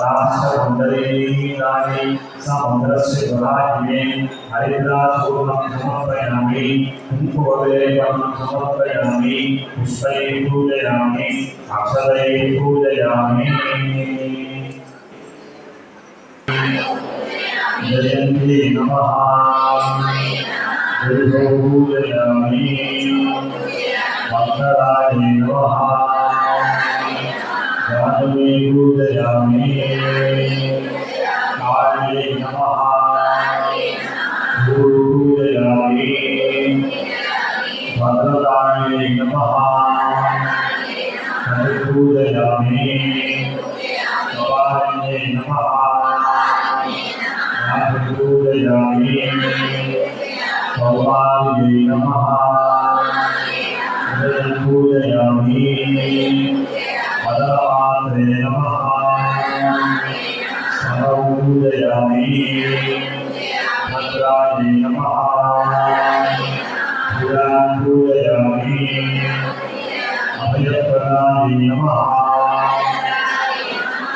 पराशरमण्डलीराणि समुद्रस्य जलाधिने हरिद्राचूर्णं समर्पयामि कुङ्कुमलेपनं समर्पयामि पुष्पैः पूजयामि अक्षतैः पूजयामि जयन्ती नमः गुरुभ्यो पूजयामि मंगलाय नमः जाह्नवी पूजयामि काल्ये नमः गुरु पूजयामि भद्रकाल्ये नमः हरि पूजयामि भवान्ये नमः पूजयामि भवान्ये नमः पूजयामि पदमात्रे नमः पूजयामि भद्राय नमः पूजयामि अभयप्रदाय नमः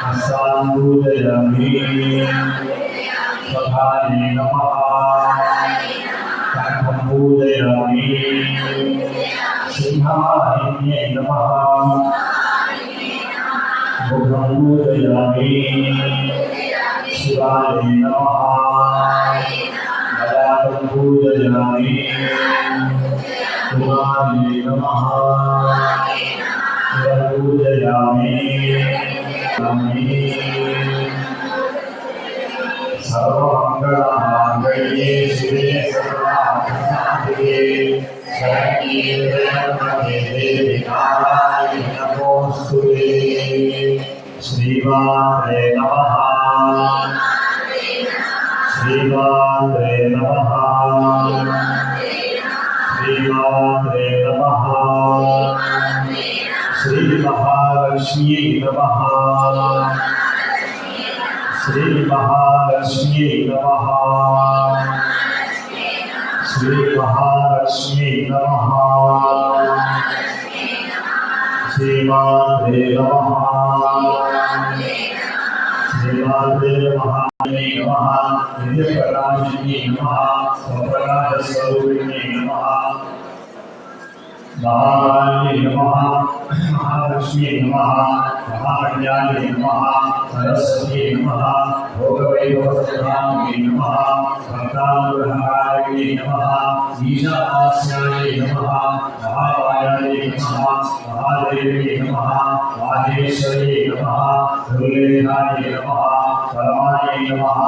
हस्तां पूजयामि स्वधाय नमः कंठं पूजयामि सिंहाहिन्ये नमः मुखं पूजयामि शिवाय नमः ललाटं पूजयामि कुमार्ये नमः पूजयामि सर्वमंगलमांगल्ये शिवे सर्वार्थसाधिके शरण्ये त्र्यंबके देवी नारायणि नमोस्तुते श्रीमात्रे नमः श्रीमात्रे नमः श्रीमात्रे नमः श्री महालक्ष्मी नमः श्री महालक्ष्मी नमः श्री महालक्ष्मी नमः श्रीमात्रे नमः श्रीमात्रे महालक्ष्मी नमः नित्यप्रकाशिनी नमः स्वप्रकाशस्वरूपिणी नमः महाकाली नमः महालक्ष्मी नमः महाकल्याणी नमः सरस्वती नमः भोगवैभवसुधाम्नि नमः भक्तानुग्रहकारिणी नमः ईशावास्याय नमः महामायाय नमः महादेवी नमः माहेश्वरी नमः दुर्गेशाय नमः परमाय नमः